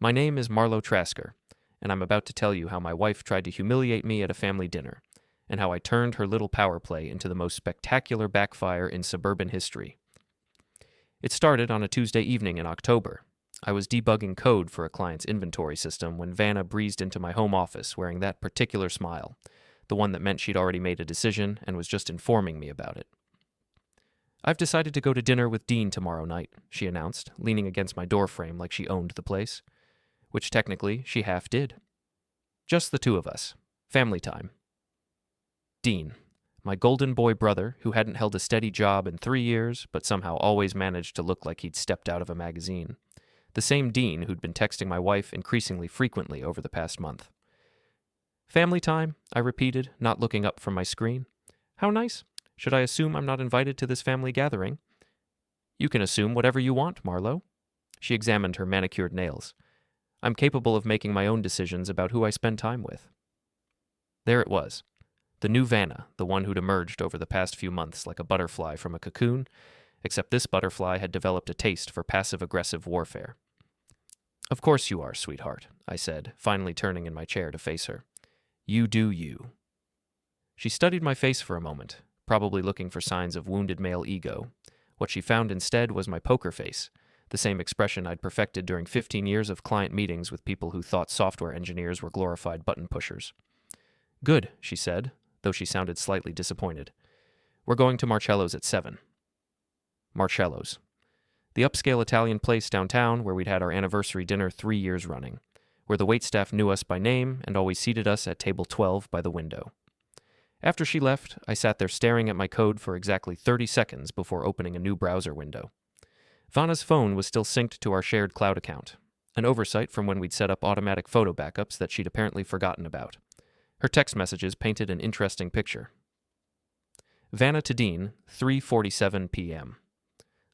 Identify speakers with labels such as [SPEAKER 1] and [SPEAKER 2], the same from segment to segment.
[SPEAKER 1] My name is Marlow Trasker, and I'm about to tell you how my wife tried to humiliate me at a family dinner, and how I turned her little power play into the most spectacular backfire in suburban history. It started on a Tuesday evening in October. I was debugging code for a client's inventory system when Vanna breezed into my home office wearing that particular smile, the one that meant she'd already made a decision and was just informing me about it. "I've decided to go to dinner with Dean tomorrow night," she announced, leaning against my doorframe like she owned the place. Which technically she half did. Just the two of us. Family time. Dean, my golden boy brother who hadn't held a steady job in 3 years, but somehow always managed to look like he'd stepped out of a magazine. The same Dean who'd been texting my wife increasingly frequently over the past month. "Family time," I repeated, not looking up from my screen. "How nice. Should I assume I'm not invited to this family gathering?" "You can assume whatever you want, Marlow." She examined her manicured nails. "I'm capable of making my own decisions about who I spend time with." There it was. The new Vanna, the one who'd emerged over the past few months like a butterfly from a cocoon, except this butterfly had developed a taste for passive-aggressive warfare. "Of course you are, sweetheart," I said, finally turning in my chair to face her. "You do you." She studied my face for a moment, probably looking for signs of wounded male ego. What she found instead was my poker face, the same expression I'd perfected during 15 years of client meetings with people who thought software engineers were glorified button pushers. "Good," she said, though she sounded slightly disappointed. "We're going to Marcello's at 7. Marcello's. The upscale Italian place downtown where we'd had our anniversary dinner 3 years running, where the waitstaff knew us by name and always seated us at table 12 by the window. After she left, I sat there staring at my code for exactly 30 seconds before opening a new browser window. Vanna's phone was still synced to our shared cloud account, an oversight from when we'd set up automatic photo backups that she'd apparently forgotten about. Her text messages painted an interesting picture. Vanna to Dean, 3:47 p.m.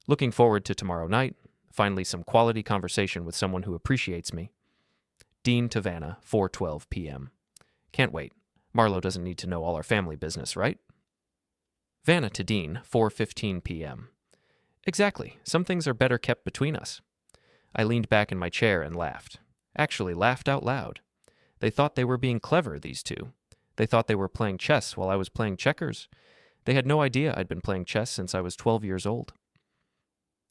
[SPEAKER 1] Looking forward to tomorrow night, finally some quality conversation with someone who appreciates me. Dean to Vanna, 4:12 p.m. Can't wait. Marlow doesn't need to know all our family business, right? Vanna to Dean, 4:15 p.m. Exactly. Some things are better kept between us. I leaned back in my chair and laughed. Actually laughed out loud. They thought they were being clever, these two. They thought they were playing chess while I was playing checkers. They had no idea I'd been playing chess since I was 12 years old.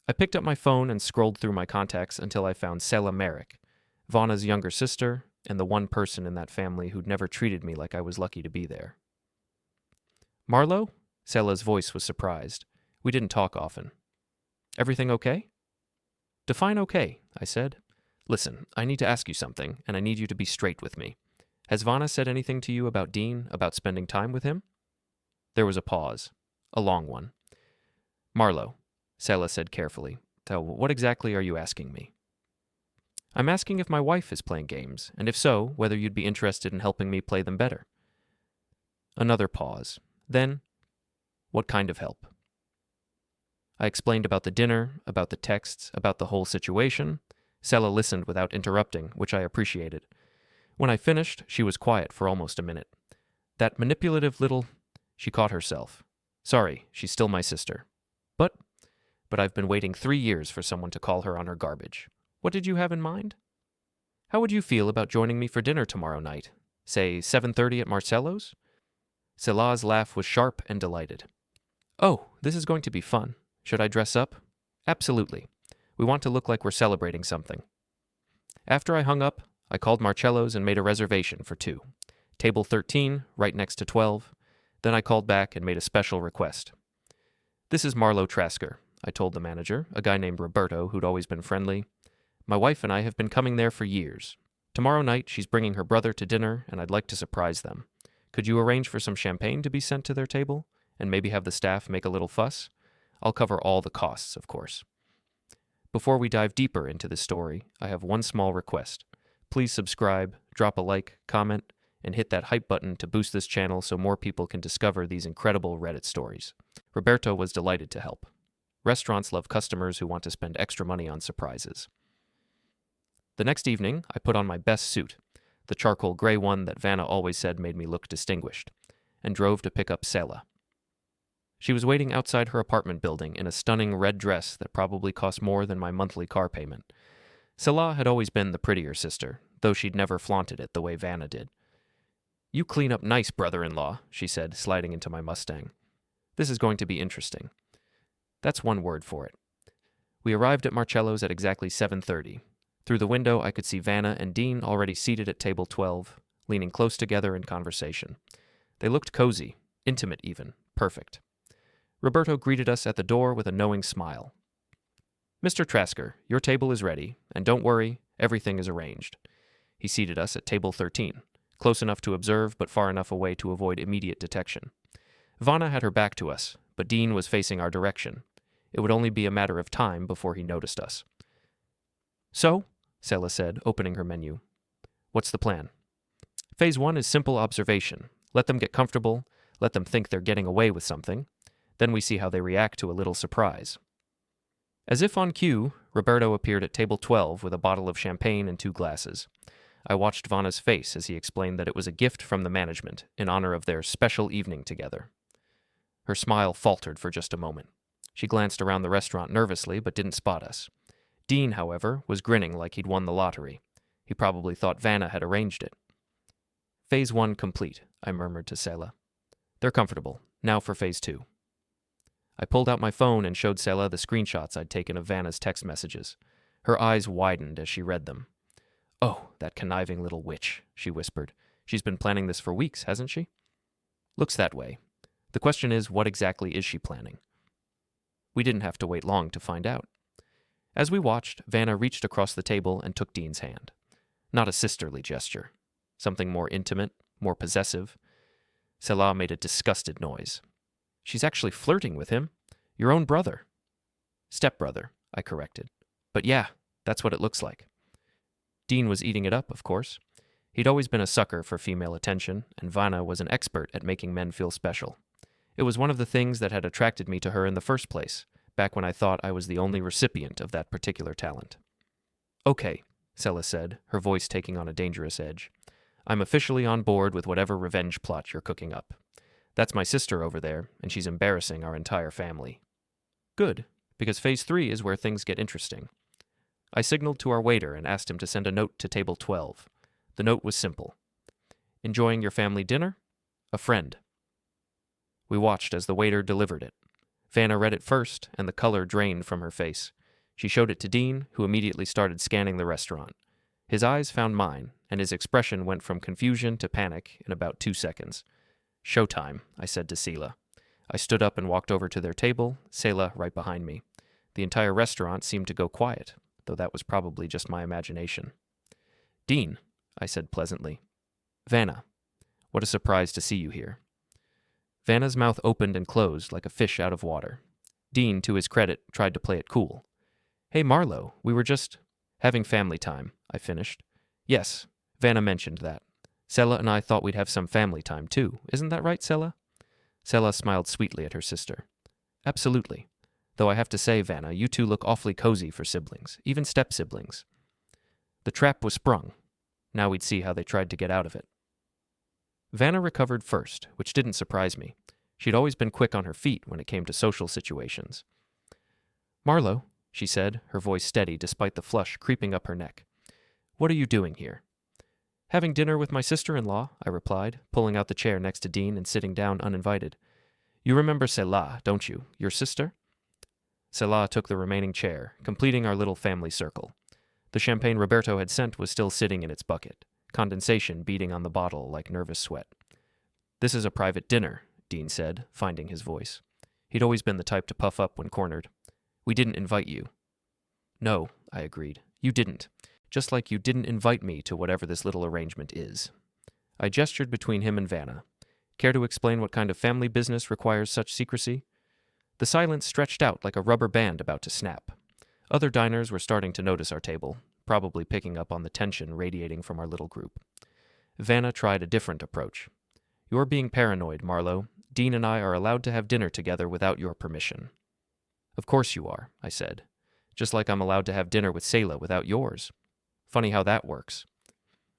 [SPEAKER 1] I picked up my phone and scrolled through my contacts until I found Sela Merrick, Vanna's younger sister, and the one person in that family who'd never treated me like I was lucky to be there. "Marlow?" Sela's voice was surprised. We didn't talk often. "Everything okay?" "Define okay," I said. "Listen, I need to ask you something, and I need you to be straight with me. Has Vanna said anything to you about Dean, about spending time with him?" There was a pause. A long one. "Marlow," Sela said carefully, "what exactly are you asking me?" "I'm asking if my wife is playing games, and if so, whether you'd be interested in helping me play them better." Another pause. Then, "What kind of help?" I explained about the dinner, about the texts, about the whole situation. Sela listened without interrupting, which I appreciated. When I finished, she was quiet for almost a minute. That manipulative little... She caught herself. "Sorry, she's still my sister. But I've been waiting 3 years for someone to call her on her garbage. What did you have in mind? How would you feel about joining me for dinner tomorrow night? Say 7:30 at Marcello's?" Sela's laugh was sharp and delighted. "Oh, this is going to be fun. Should I dress up?" "Absolutely. We want to look like we're celebrating something." After I hung up, I called Marcello's and made a reservation for 2. Table 13, right next to 12. Then I called back and made a special request. "This is Marlow Trasker," I told the manager, a guy named Roberto who'd always been friendly. "My wife and I have been coming there for years. Tomorrow night she's bringing her brother to dinner, and I'd like to surprise them. Could you arrange for some champagne to be sent to their table, and maybe have the staff make a little fuss? I'll cover all the costs, of course." Before we dive deeper into this story, I have one small request. Please subscribe, drop a like, comment, and hit that hype button to boost this channel so more people can discover these incredible Reddit stories. Roberto was delighted to help. Restaurants love customers who want to spend extra money on surprises. The next evening, I put on my best suit, the charcoal gray one that Vanna always said made me look distinguished, and drove to pick up Sela. She was waiting outside her apartment building in a stunning red dress that probably cost more than my monthly car payment. Salah had always been the prettier sister, though she'd never flaunted it the way Vanna did. "You clean up nice, brother-in-law," she said, sliding into my Mustang. "This is going to be interesting." That's one word for it. We arrived at Marcello's at exactly 7:30. Through the window, I could see Vanna and Dean already seated at table 12, leaning close together in conversation. They looked cozy, intimate even, perfect. Roberto greeted us at the door with a knowing smile. "Mr. Trasker, your table is ready, and don't worry, everything is arranged." He seated us at table 13, close enough to observe but far enough away to avoid immediate detection. Vanna had her back to us, but Dean was facing our direction. It would only be a matter of time before he noticed us. "So," Sela said, opening her menu, "what's the plan?" "Phase 1 is simple observation. Let them get comfortable, let them think they're getting away with something. Then we see how they react to a little surprise." As if on cue, Roberto appeared at table 12 with a bottle of champagne and 2 glasses. I watched Vanna's face as he explained that it was a gift from the management in honor of their special evening together. Her smile faltered for just a moment. She glanced around the restaurant nervously but didn't spot us. Dean, however, was grinning like he'd won the lottery. He probably thought Vanna had arranged it. "Phase 1 complete," I murmured to Sela. "They're comfortable. Now for Phase 2. I pulled out my phone and showed Sela the screenshots I'd taken of Vanna's text messages. Her eyes widened as she read them. "Oh, that conniving little witch," she whispered. "She's been planning this for weeks, hasn't she?" "Looks that way. The question is, what exactly is she planning?" We didn't have to wait long to find out. As we watched, Vanna reached across the table and took Dean's hand. Not a sisterly gesture. Something more intimate, more possessive. Salah made a disgusted noise. "She's actually flirting with him. Your own brother." "Stepbrother," I corrected. "But yeah, that's what it looks like." Dean was eating it up, of course. He'd always been a sucker for female attention, and Vanna was an expert at making men feel special. It was one of the things that had attracted me to her in the first place, back when I thought I was the only recipient of that particular talent. "Okay," Sela said, her voice taking on a dangerous edge. "I'm officially on board with whatever revenge plot you're cooking up. That's my sister over there, and she's embarrassing our entire family." "Good, because Phase 3 is where things get interesting." I signaled to our waiter and asked him to send a note to table 12. The note was simple. "Enjoying your family dinner? A friend." We watched as the waiter delivered it. Vanna read it first, and the color drained from her face. She showed it to Dean, who immediately started scanning the restaurant. His eyes found mine, and his expression went from confusion to panic in about 2 seconds. "Showtime," I said to Sela. I stood up and walked over to their table, Sela right behind me. The entire restaurant seemed to go quiet, though that was probably just my imagination. "Dean," I said pleasantly. "Vanna, what a surprise to see you here." Vanna's mouth opened and closed like a fish out of water. Dean, to his credit, tried to play it cool. "Hey, Marlow, we were just having family time," I finished. "Yes, Vanna mentioned that. Sela and I thought we'd have some family time, too. Isn't that right, Sela?" Sela smiled sweetly at her sister. "Absolutely. Though I have to say, Vanna, you two look awfully cozy for siblings, even step-siblings." The trap was sprung. Now we'd see how they tried to get out of it. Vanna recovered first, which didn't surprise me. She'd always been quick on her feet when it came to social situations. "Marlow," she said, her voice steady despite the flush creeping up her neck. "What are you doing here?" "Having dinner with my sister-in-law," I replied, pulling out the chair next to Dean and sitting down uninvited. "You remember Selah, don't you? Your sister?" Selah took the remaining chair, completing our little family circle. The champagne Roberto had sent was still sitting in its bucket, condensation beating on the bottle like nervous sweat. "This is a private dinner," Dean said, finding his voice. He'd always been the type to puff up when cornered. "We didn't invite you." "No," I agreed. "You didn't. Just like you didn't invite me to whatever this little arrangement is." I gestured between him and Vanna. "Care to explain what kind of family business requires such secrecy?" The silence stretched out like a rubber band about to snap. Other diners were starting to notice our table, probably picking up on the tension radiating from our little group. Vanna tried a different approach. "You're being paranoid, Marlow. Dean and I are allowed to have dinner together without your permission." "Of course you are," I said. "Just like I'm allowed to have dinner with Selah without yours. Funny how that works."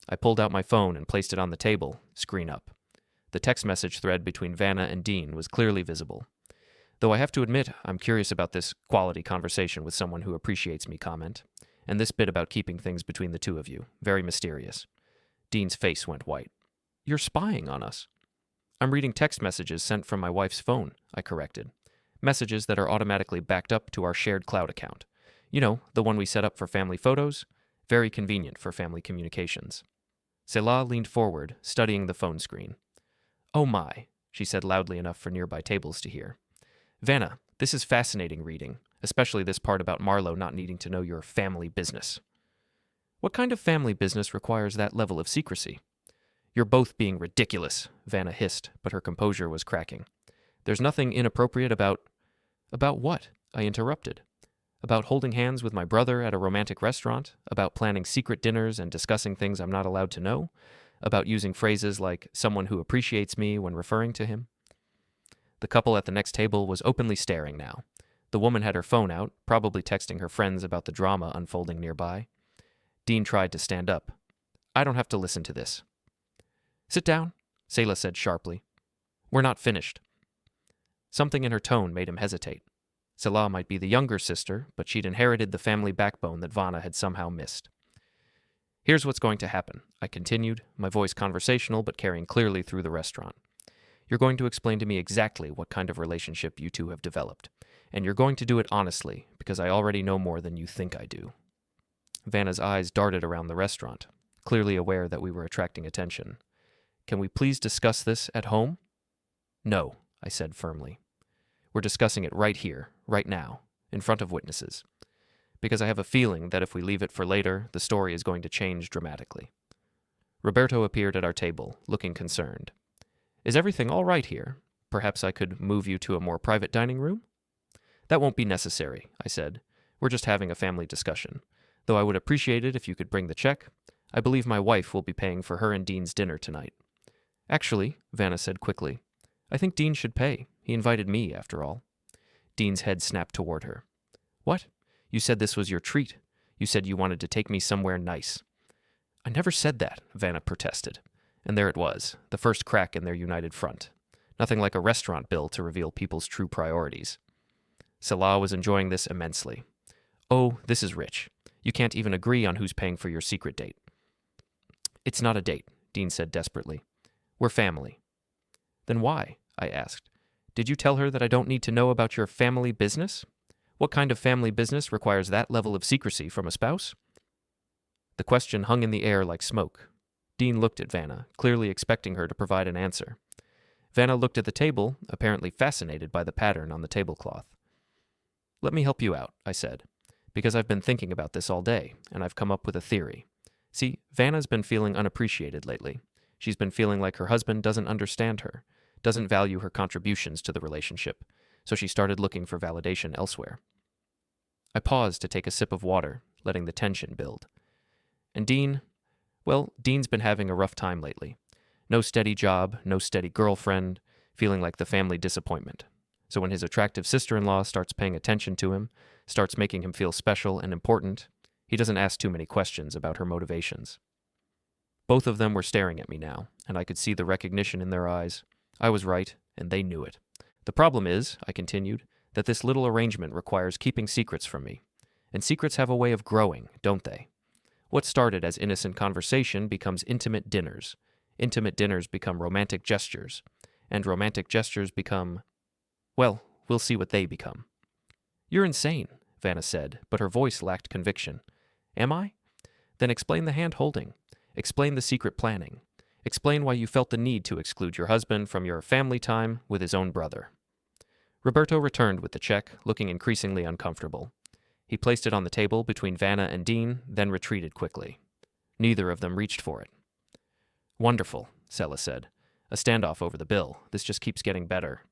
[SPEAKER 1] I pulled out my phone and placed it on the table, screen up. The text message thread between Vanna and Dean was clearly visible. Though I have to admit, I'm curious about this quality conversation with someone who appreciates me comment, And this bit about keeping things between the two of you, very mysterious. Dean's face went white. You're spying on us. I'm reading text messages sent from my wife's phone, I corrected. Messages that are automatically backed up to our shared cloud account. You know, the one we set up for family photos. Very convenient for family communications. Selah leaned forward, studying the phone screen. Oh my, she said loudly enough for nearby tables to hear. Vanna, this is fascinating reading, especially this part about Marlow not needing to know your family business. What kind of family business requires that level of secrecy? You're both being ridiculous, Vanna hissed, but her composure was cracking. There's nothing inappropriate about... About what? I interrupted. About holding hands with my brother at a romantic restaurant? About planning secret dinners and discussing things I'm not allowed to know? About using phrases like someone who appreciates me when referring to him? The couple at the next table was openly staring now. The woman had her phone out, probably texting her friends about the drama unfolding nearby. Dean tried to stand up. I don't have to listen to this. Sit down, Selah said sharply. We're not finished. Something in her tone made him hesitate. Selah might be the younger sister, but she'd inherited the family backbone that Vanna had somehow missed. Here's what's going to happen, I continued, my voice conversational but carrying clearly through the restaurant. You're going to explain to me exactly what kind of relationship you two have developed, and you're going to do it honestly, because I already know more than you think I do. Vanna's eyes darted around the restaurant, clearly aware that we were attracting attention. Can we please discuss this at home? No, I said firmly. We're discussing it right here, right now, in front of witnesses. Because I have a feeling that if we leave it for later, the story is going to change dramatically. Roberto appeared at our table, looking concerned. Is everything all right here? Perhaps I could move you to a more private dining room? That won't be necessary, I said. We're just having a family discussion. Though I would appreciate it if you could bring the check. I believe my wife will be paying for her and Dean's dinner tonight. Actually, Vanna said quickly, I think Dean should pay. He invited me, after all. Dean's head snapped toward her. What? You said this was your treat. You said you wanted to take me somewhere nice. I never said that, Vanna protested. And there it was, the first crack in their united front. Nothing like a restaurant bill to reveal people's true priorities. Selah was enjoying this immensely. Oh, this is rich. You can't even agree on who's paying for your secret date. It's not a date, Dean said desperately. We're family. Then why? I asked. Did you tell her that I don't need to know about your family business? What kind of family business requires that level of secrecy from a spouse? The question hung in the air like smoke. Dean looked at Vanna, clearly expecting her to provide an answer. Vanna looked at the table, apparently fascinated by the pattern on the tablecloth. Let me help you out, I said, because I've been thinking about this all day, and I've come up with a theory. See, Vanna's been feeling unappreciated lately. She's been feeling like her husband doesn't understand her, doesn't value her contributions to the relationship, so she started looking for validation elsewhere. I paused to take a sip of water, letting the tension build. And Dean, well, Dean's been having a rough time lately. No steady job, no steady girlfriend, feeling like the family disappointment. So when his attractive sister-in-law starts paying attention to him, starts making him feel special and important, he doesn't ask too many questions about her motivations. Both of them were staring at me now, and I could see the recognition in their eyes. I was right, and they knew it. The problem is, I continued, that this little arrangement requires keeping secrets from me. And secrets have a way of growing, don't they? What started as innocent conversation becomes intimate dinners. Intimate dinners become romantic gestures. And romantic gestures become... well, we'll see what they become. You're insane, Vanna said, but her voice lacked conviction. Am I? Then explain the hand-holding. Explain the secret planning. Explain why you felt the need to exclude your husband from your family time with his own brother. Roberto returned with the check, looking increasingly uncomfortable. He placed it on the table between Vanna and Dean, then retreated quickly. Neither of them reached for it. Wonderful, Selah said. A standoff over the bill. This just keeps getting better.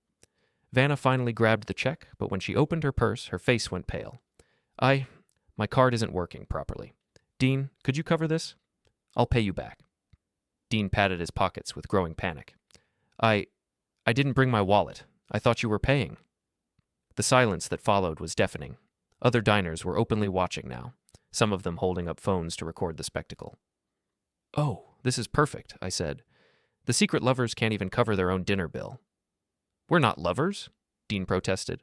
[SPEAKER 1] Vanna finally grabbed the check, but when she opened her purse, her face went pale. My card isn't working properly. Dean, could you cover this? I'll pay you back. Dean patted his pockets with growing panic. I didn't bring my wallet. I thought you were paying. The silence that followed was deafening. Other diners were openly watching now, some of them holding up phones to record the spectacle. Oh, this is perfect, I said. The secret lovers can't even cover their own dinner bill. We're not lovers, Dean protested.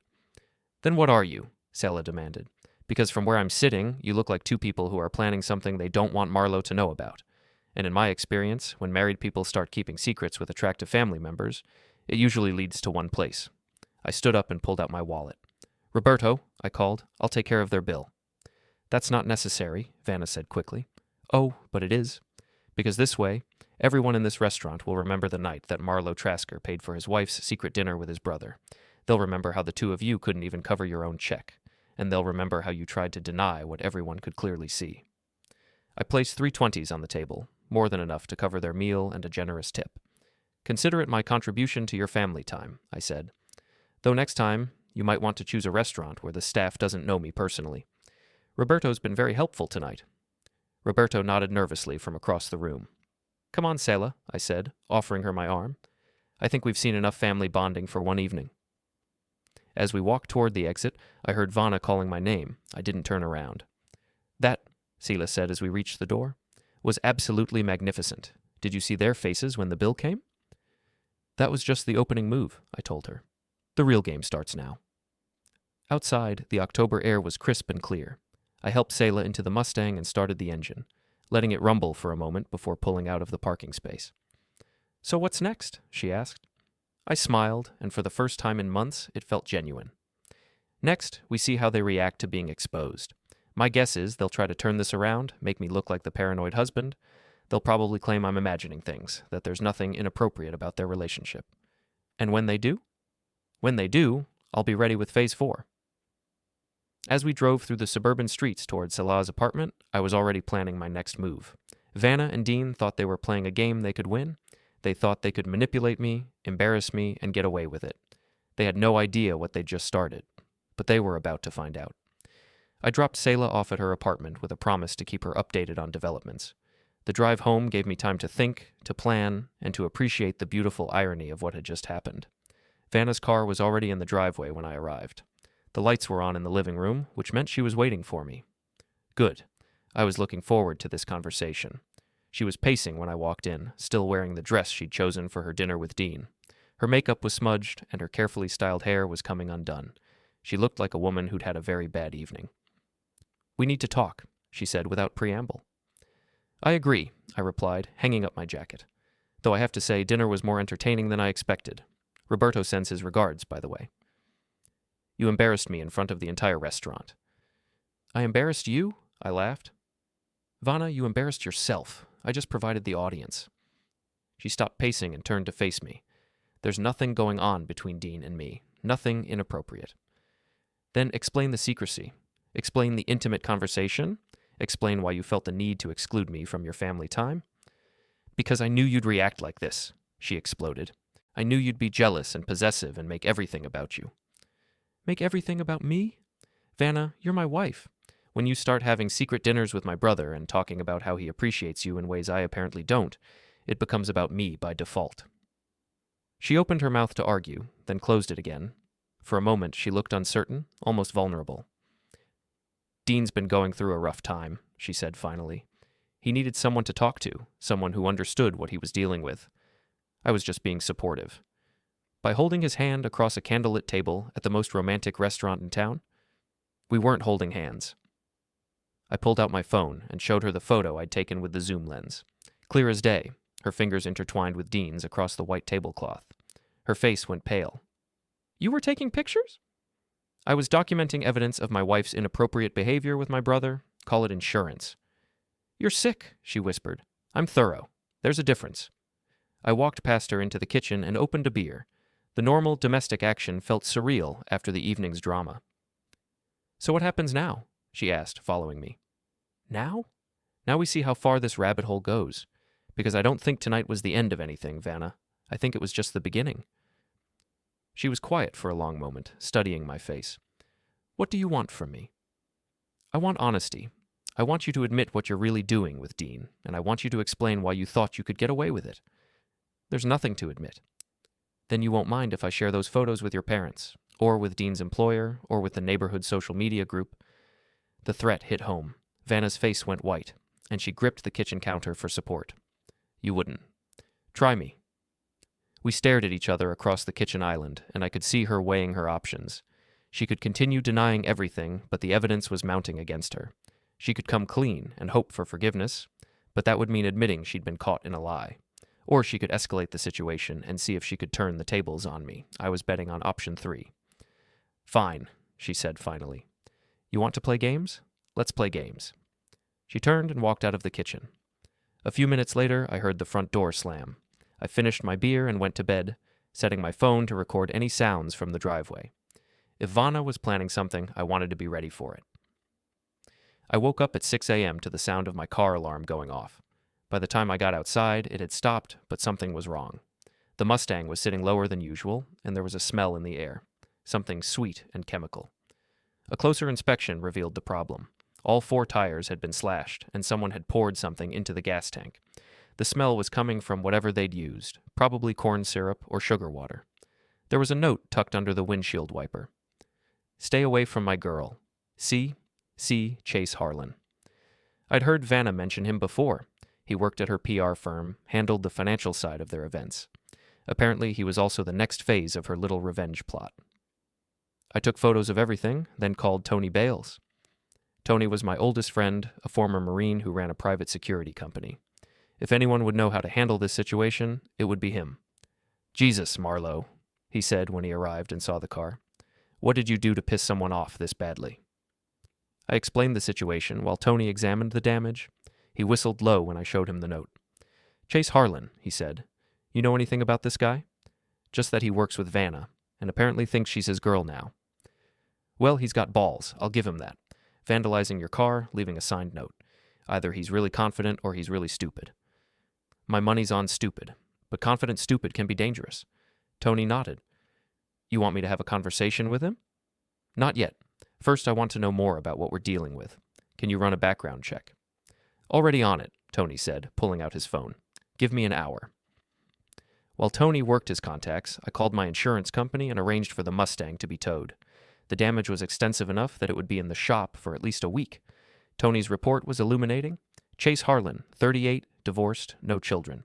[SPEAKER 1] Then what are you? Selah demanded. Because from where I'm sitting, you look like two people who are planning something they don't want Marlow to know about. And in my experience, when married people start keeping secrets with attractive family members, it usually leads to one place. I stood up and pulled out my wallet. "Roberto," I called, "I'll take care of their bill." "That's not necessary," Vanna said quickly. "Oh, but it is. Because this way, everyone in this restaurant will remember the night that Marlow Trasker paid for his wife's secret dinner with his brother. They'll remember how the two of you couldn't even cover your own check. And they'll remember how you tried to deny what everyone could clearly see." I placed 3 20s on the table, more than enough to cover their meal and a generous tip. "Consider it my contribution to your family time," I said. "Though next time, you might want to choose a restaurant where the staff doesn't know me personally. Roberto's been very helpful tonight." Roberto nodded nervously from across the room. "Come on, Sela," I said, offering her my arm. "I think we've seen enough family bonding for one evening." As we walked toward the exit, I heard Vanna calling my name. I didn't turn around. "That," Sela said as we reached the door, "was absolutely magnificent. Did you see their faces when the bill came?" "That was just the opening move," I told her. "The real game starts now." Outside, the October air was crisp and clear. I helped Sela into the Mustang and started the engine, letting it rumble for a moment before pulling out of the parking space. "So what's next?" she asked. I smiled, and for the first time in months, it felt genuine. "Next, we see how they react to being exposed. My guess is they'll try to turn this around, make me look like the paranoid husband. They'll probably claim I'm imagining things, that there's nothing inappropriate about their relationship. And when they do? When they do, I'll be ready with Phase 4. As we drove through the suburban streets toward Salah's apartment, I was already planning my next move. Vanna and Dean thought they were playing a game they could win. They thought they could manipulate me, embarrass me, and get away with it. They had no idea what they'd just started, but they were about to find out. I dropped Sela off at her apartment with a promise to keep her updated on developments. The drive home gave me time to think, to plan, and to appreciate the beautiful irony of what had just happened. Vanna's car was already in the driveway when I arrived. The lights were on in the living room, which meant she was waiting for me. Good. I was looking forward to this conversation. She was pacing when I walked in, still wearing the dress she'd chosen for her dinner with Dean. Her makeup was smudged, and her carefully styled hair was coming undone. She looked like a woman who'd had a very bad evening. "We need to talk," she said without preamble. "I agree," I replied, hanging up my jacket. Though I have to say, dinner was more entertaining than I expected. Roberto sends his regards, by the way. "You embarrassed me in front of the entire restaurant." "I embarrassed you?" I laughed. "Vanna, you embarrassed yourself. I just provided the audience." She stopped pacing and turned to face me. "There's nothing going on between Dean and me. Nothing inappropriate." "Then explain the secrecy. Explain the intimate conversation. Explain why you felt the need to exclude me from your family time." "Because I knew you'd react like this," she exploded. "I knew you'd be jealous and possessive and make everything about you." "Make everything about me? Vanna, you're my wife. When you start having secret dinners with my brother and talking about how he appreciates you in ways I apparently don't, it becomes about me by default." She opened her mouth to argue, then closed it again. For a moment, she looked uncertain, almost vulnerable. "Dean's been going through a rough time," she said finally. "He needed someone to talk to, someone who understood what he was dealing with. I was just being supportive. By holding his hand across a candlelit table at the most romantic restaurant in town, we weren't holding hands." I pulled out my phone and showed her the photo I'd taken with the zoom lens. Clear as day, her fingers intertwined with Dean's across the white tablecloth. Her face went pale. "You were taking pictures?" "I was documenting evidence of my wife's inappropriate behavior with my brother. Call it insurance." "You're sick," she whispered. "I'm thorough. There's a difference." I walked past her into the kitchen and opened a beer. The normal domestic action felt surreal after the evening's drama. "So what happens now?" she asked, following me. "Now? Now we see how far this rabbit hole goes. Because I don't think tonight was the end of anything, Vanna. I think it was just the beginning." She was quiet for a long moment, studying my face. "What do you want from me?" "I want honesty. I want you to admit what you're really doing with Dean, and I want you to explain why you thought you could get away with it." "There's nothing to admit." "Then you won't mind if I share those photos with your parents, or with Dean's employer, or with the neighborhood social media group." The threat hit home. Vanna's face went white, and she gripped the kitchen counter for support. "You wouldn't. Try me." We stared at each other across the kitchen island, and I could see her weighing her options. She could continue denying everything, but the evidence was mounting against her. She could come clean and hope for forgiveness, but that would mean admitting she'd been caught in a lie. Or she could escalate the situation and see if she could turn the tables on me. I was betting on option 3. "Fine," she said finally. "You want to play games? Let's play games." She turned and walked out of the kitchen. A few minutes later, I heard the front door slam. I finished my beer and went to bed, setting my phone to record any sounds from the driveway. If Vanna was planning something, I wanted to be ready for it. I woke up at 6 a.m. to the sound of my car alarm going off. By the time I got outside, it had stopped, but something was wrong. The Mustang was sitting lower than usual, and there was a smell in the air, something sweet and chemical. A closer inspection revealed the problem. All 4 tires had been slashed, and someone had poured something into the gas tank. The smell was coming from whatever they'd used, probably corn syrup or sugar water. There was a note tucked under the windshield wiper. "Stay away from my girl. C. Chase Harlan." I'd heard Vanna mention him before. He worked at her PR firm, handled the financial side of their events. Apparently, he was also the next phase of her little revenge plot. I took photos of everything, then called Tony Bales. Tony was my oldest friend, a former Marine who ran a private security company. If anyone would know how to handle this situation, it would be him. "Jesus, Marlow," he said when he arrived and saw the car. "What did you do to piss someone off this badly?" I explained the situation while Tony examined the damage. He whistled low when I showed him the note. "Chase Harlan," he said. "You know anything about this guy?" "Just that he works with Vanna, and apparently thinks she's his girl now." "Well, he's got balls, I'll give him that. Vandalizing your car, leaving a signed note. Either he's really confident or he's really stupid." My money's on stupid, but confident stupid can be dangerous. Tony nodded. "You want me to have a conversation with him?" "Not yet. First, I want to know more about what we're dealing with. Can you run a background check?" "Already on it," Tony said, pulling out his phone. "Give me an hour." While Tony worked his contacts, I called my insurance company and arranged for the Mustang to be towed. The damage was extensive enough that it would be in the shop for at least a week. Tony's report was illuminating. Chase Harlan, 38, divorced, no children.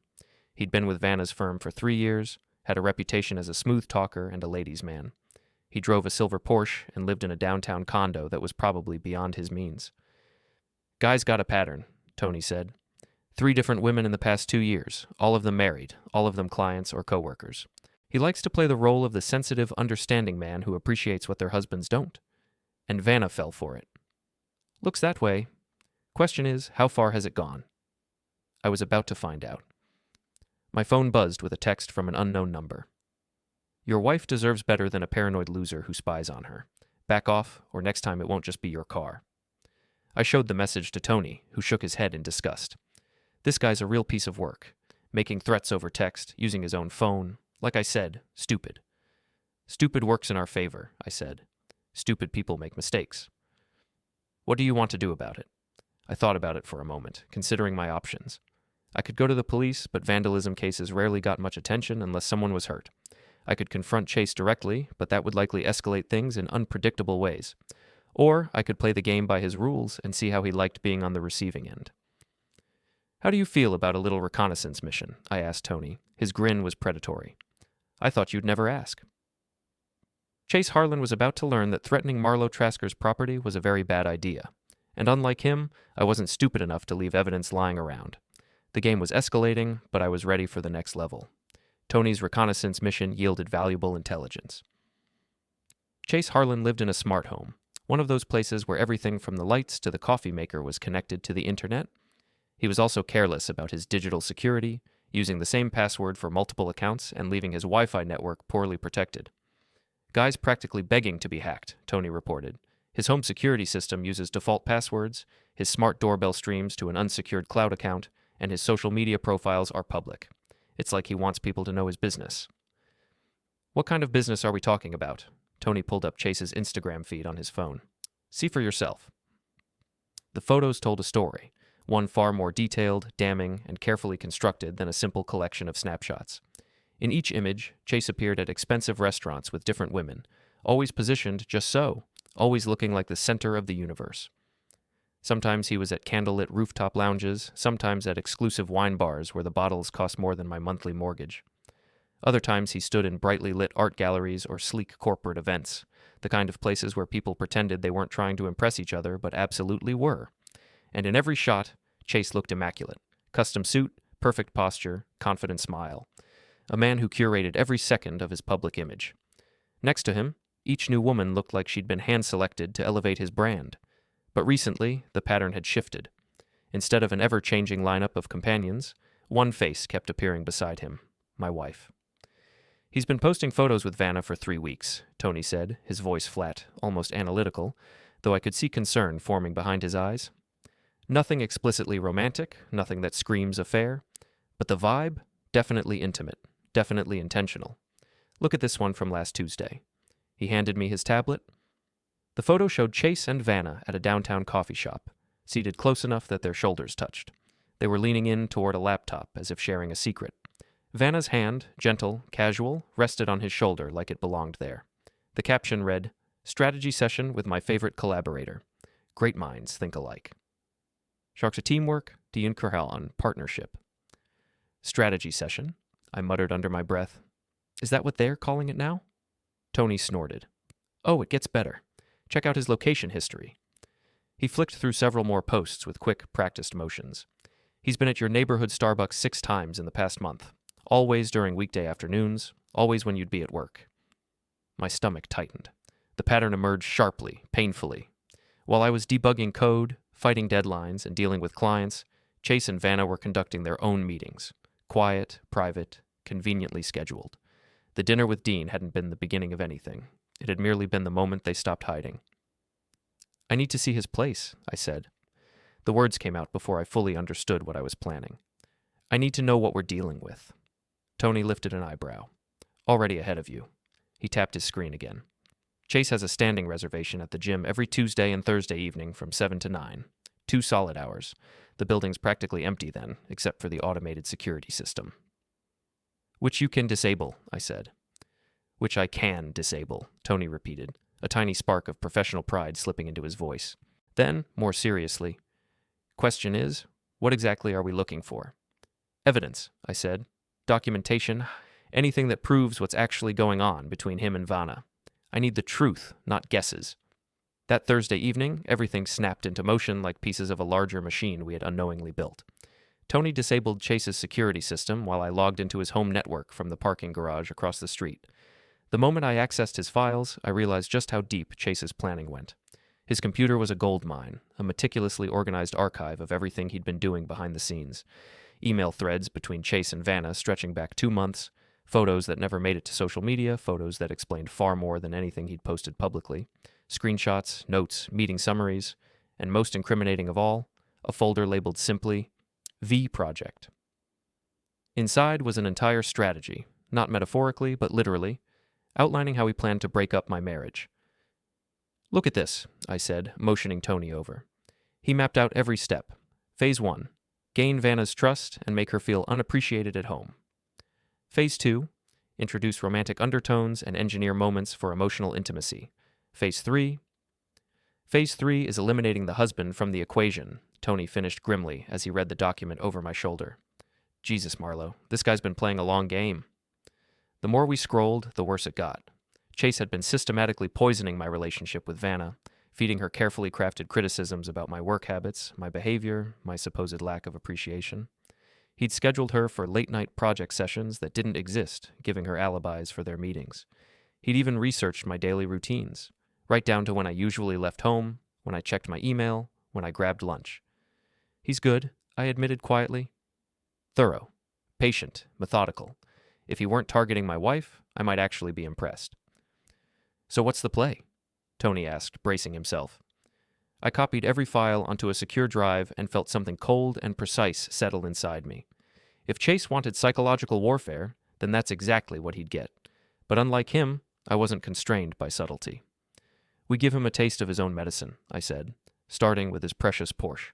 [SPEAKER 1] He'd been with Vanna's firm for 3 years, had a reputation as a smooth talker and a ladies' man. He drove a silver Porsche and lived in a downtown condo that was probably beyond his means. "Guy's got a pattern," Tony said. 3 different women in the past 2 years, all of them married, all of them clients or coworkers. He likes to play the role of the sensitive, understanding man who appreciates what their husbands don't. And Vanna fell for it. Looks that way. Question is, how far has it gone? I was about to find out. My phone buzzed with a text from an unknown number. "Your wife deserves better than a paranoid loser who spies on her. Back off, or next time it won't just be your car." I showed the message to Tony, who shook his head in disgust. "This guy's a real piece of work. Making threats over text, using his own phone. Like I said, stupid." "Stupid works in our favor," I said. "Stupid people make mistakes." "What do you want to do about it?" I thought about it for a moment, considering my options. I could go to the police, but vandalism cases rarely got much attention unless someone was hurt. I could confront Chase directly, but that would likely escalate things in unpredictable ways. Or I could play the game by his rules and see how he liked being on the receiving end. "How do you feel about a little reconnaissance mission?" I asked Tony. His grin was predatory. "I thought you'd never ask." Chase Harlan was about to learn that threatening Marlow Trasker's property was a very bad idea. And unlike him, I wasn't stupid enough to leave evidence lying around. The game was escalating, but I was ready for the next level. Tony's reconnaissance mission yielded valuable intelligence. Chase Harlan lived in a smart home, one of those places where everything from the lights to the coffee maker was connected to the internet. He was also careless about his digital security, using the same password for multiple accounts and leaving his Wi-Fi network poorly protected. "Guy's practically begging to be hacked," Tony reported. His home security system uses default passwords, his smart doorbell streams to an unsecured cloud account, and his social media profiles are public. It's like he wants people to know his business. "What kind of business are we talking about?" Tony pulled up Chase's Instagram feed on his phone. "See for yourself." The photos told a story, one far more detailed, damning, and carefully constructed than a simple collection of snapshots. In each image, Chase appeared at expensive restaurants with different women, always positioned just so, always looking like the center of the universe. Sometimes he was at candlelit rooftop lounges, sometimes at exclusive wine bars where the bottles cost more than my monthly mortgage. Other times he stood in brightly lit art galleries or sleek corporate events, the kind of places where people pretended they weren't trying to impress each other but absolutely were. And in every shot, Chase looked immaculate. Custom suit, perfect posture, confident smile. A man who curated every second of his public image. Next to him, each new woman looked like she'd been hand-selected to elevate his brand. But recently, the pattern had shifted. Instead of an ever-changing lineup of companions, one face kept appearing beside him, my wife. He's been posting photos with Vanna for 3 weeks, Tony said, his voice flat, almost analytical, though I could see concern forming behind his eyes. Nothing explicitly romantic, nothing that screams affair, but the vibe, definitely intimate, definitely intentional. Look at this one from last Tuesday. He handed me his tablet. The photo showed Chase and Vanna at a downtown coffee shop, seated close enough that their shoulders touched. They were leaning in toward a laptop, as if sharing a secret. Vanna's hand, gentle, casual, rested on his shoulder like it belonged there. The caption read, "Strategy session with my favorite collaborator. Great minds think alike." Sharks teamwork, Dean on partnership. Strategy session, I muttered under my breath. Is that what they're calling it now? Tony snorted. Oh, it gets better. Check out his location history. He flicked through several more posts with quick, practiced motions. He's been at your neighborhood Starbucks 6 times in the past month. Always during weekday afternoons, always when you'd be at work. My stomach tightened. The pattern emerged sharply, painfully. While I was debugging code, fighting deadlines, and dealing with clients, Chase and Vanna were conducting their own meetings. Quiet, private, conveniently scheduled. The dinner with Dean hadn't been the beginning of anything. It had merely been the moment they stopped hiding. I need to see his place, I said. The words came out before I fully understood what I was planning. I need to know what we're dealing with. Tony lifted an eyebrow. Already ahead of you. He tapped his screen again. Chase has a standing reservation at the gym every Tuesday and Thursday evening from 7 to 9. 2 solid hours. The building's practically empty then, except for the automated security system. Which you can disable, I said. Which I can disable, Tony repeated, a tiny spark of professional pride slipping into his voice. Then, more seriously, question is, what exactly are we looking for? Evidence, I said. Documentation, anything that proves what's actually going on between him and Vanna. I need the truth, not guesses. That Thursday evening, everything snapped into motion like pieces of a larger machine we had unknowingly built. Tony disabled Chase's security system while I logged into his home network from the parking garage across the street. The moment I accessed his files, I realized just how deep Chase's planning went. His computer was a gold mine, a meticulously organized archive of everything he'd been doing behind the scenes. Email threads between Chase and Vanna stretching back 2 months, photos that never made it to social media, photos that explained far more than anything he'd posted publicly, screenshots, notes, meeting summaries, and most incriminating of all, a folder labeled simply, V Project. Inside was an entire strategy, not metaphorically, but literally, outlining how he planned to break up my marriage. Look at this, I said, motioning Tony over. He mapped out every step. Phase 1, gain Vanna's trust and make her feel unappreciated at home. Phase 2, introduce romantic undertones and engineer moments for emotional intimacy. Phase 3 is eliminating the husband from the equation, Tony finished grimly as he read the document over my shoulder. Jesus, Marlow, this guy's been playing a long game. The more we scrolled, the worse it got. Chase had been systematically poisoning my relationship with Vanna, feeding her carefully crafted criticisms about my work habits, my behavior, my supposed lack of appreciation. He'd scheduled her for late-night project sessions that didn't exist, giving her alibis for their meetings. He'd even researched my daily routines, right down to when I usually left home, when I checked my email, when I grabbed lunch. He's good, I admitted quietly. Thorough, patient, methodical. If he weren't targeting my wife, I might actually be impressed. So what's the play? Tony asked, bracing himself. I copied every file onto a secure drive and felt something cold and precise settle inside me. If Chase wanted psychological warfare, then that's exactly what he'd get. But unlike him, I wasn't constrained by subtlety. We give him a taste of his own medicine, I said, starting with his precious Porsche.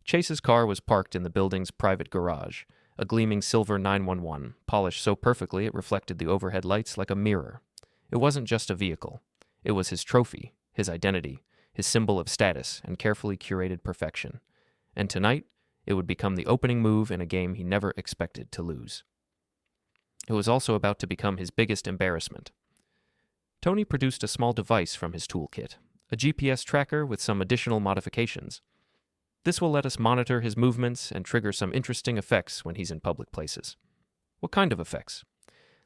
[SPEAKER 1] Chase's car was parked in the building's private garage, a gleaming silver 911, polished so perfectly it reflected the overhead lights like a mirror. It wasn't just a vehicle. It was his trophy, his identity, his symbol of status and carefully curated perfection. And tonight, it would become the opening move in a game he never expected to lose. It was also about to become his biggest embarrassment. Tony produced a small device from his toolkit, a GPS tracker with some additional modifications. This will let us monitor his movements and trigger some interesting effects when he's in public places. What kind of effects?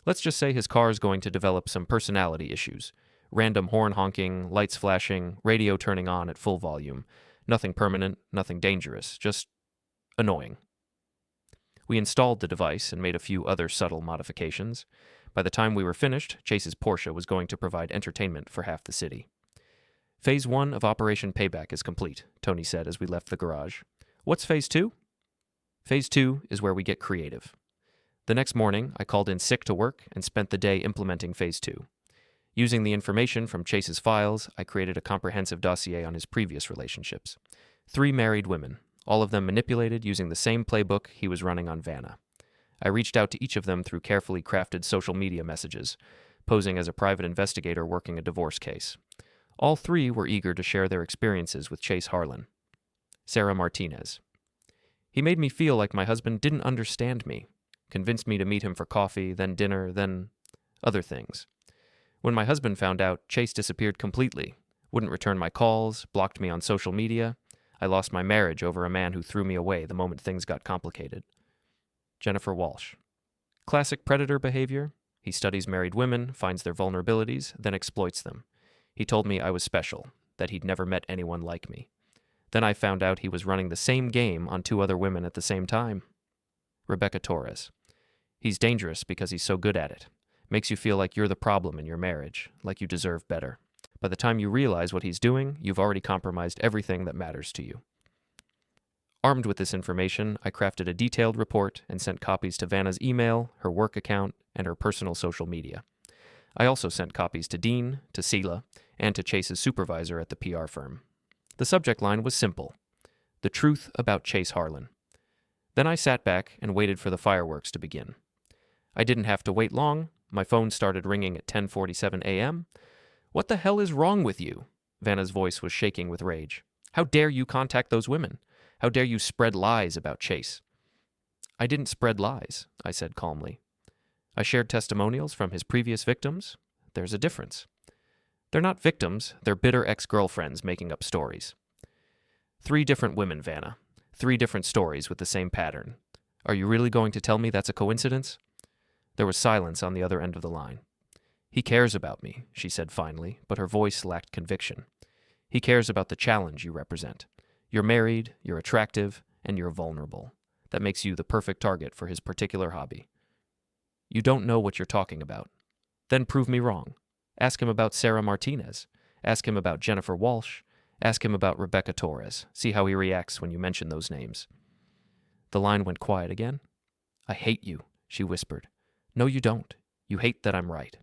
[SPEAKER 1] Let's just say his car is going to develop some personality issues. Random horn honking, lights flashing, radio turning on at full volume. Nothing permanent, nothing dangerous, just annoying. We installed the device and made a few other subtle modifications. By the time we were finished, Chase's Porsche was going to provide entertainment for half the city. Phase 1 of Operation Payback is complete, Tony said as we left the garage. What's Phase 2? Phase 2 is where we get creative. The next morning, I called in sick to work and spent the day implementing Phase 2. Using the information from Chase's files, I created a comprehensive dossier on his previous relationships. 3 married women, all of them manipulated using the same playbook he was running on Vanna. I reached out to each of them through carefully crafted social media messages, posing as a private investigator working a divorce case. All 3 were eager to share their experiences with Chase Harlan. Sarah Martinez. He made me feel like my husband didn't understand me, convinced me to meet him for coffee, then dinner, then other things. When my husband found out, Chase disappeared completely, wouldn't return my calls, blocked me on social media. I lost my marriage over a man who threw me away the moment things got complicated. Jennifer Walsh. Classic predator behavior. He studies married women, finds their vulnerabilities, then exploits them. He told me I was special, that he'd never met anyone like me. Then I found out he was running the same game on 2 other women at the same time. Rebecca Torres. He's dangerous because he's so good at it. Makes you feel like you're the problem in your marriage, like you deserve better. By the time you realize what he's doing, you've already compromised everything that matters to you. Armed with this information, I crafted a detailed report and sent copies to Vanna's email, her work account, and her personal social media. I also sent copies to Dean, to Sela, and to Chase's supervisor at the PR firm. The subject line was simple: the truth about Chase Harlan. Then I sat back and waited for the fireworks to begin. I didn't have to wait long. My phone started ringing at 10:47 a.m. "What the hell is wrong with you?" Vanna's voice was shaking with rage. "How dare you contact those women? How dare you spread lies about Chase?" "I didn't spread lies," I said calmly. "I shared testimonials from his previous victims. There's a difference. They're not victims, they're bitter ex-girlfriends making up stories." 3 different women, Vanna. 3 different stories with the same pattern. Are you really going to tell me that's a coincidence? There was silence on the other end of the line. "He cares about me," she said finally, but her voice lacked conviction. "He cares about the challenge you represent. You're married, you're attractive, and you're vulnerable. That makes you the perfect target for his particular hobby." "You don't know what you're talking about." "Then prove me wrong. Ask him about Sarah Martinez. Ask him about Jennifer Walsh. Ask him about Rebecca Torres. See how he reacts when you mention those names." The line went quiet again. "I hate you," she whispered. "No, you don't. You hate that I'm right."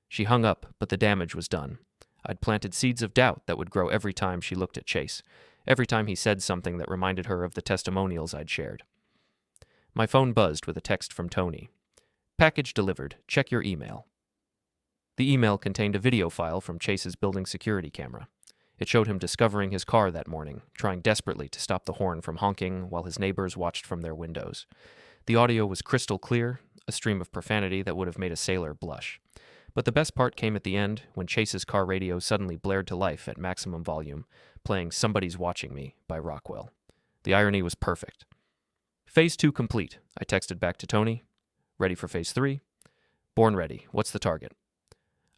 [SPEAKER 1] She hung up, but the damage was done. I'd planted seeds of doubt that would grow every time she looked at Chase, every time he said something that reminded her of the testimonials I'd shared. My phone buzzed with a text from Tony. "Package delivered. Check your email." The email contained a video file from Chase's building security camera. It showed him discovering his car that morning, trying desperately to stop the horn from honking while his neighbors watched from their windows. The audio was crystal clear, a stream of profanity that would have made a sailor blush. But the best part came at the end, when Chase's car radio suddenly blared to life at maximum volume, playing Somebody's Watching Me by Rockwell. The irony was perfect. "Phase 2 complete," I texted back to Tony. "Ready for Phase 3? "Born ready. What's the target?"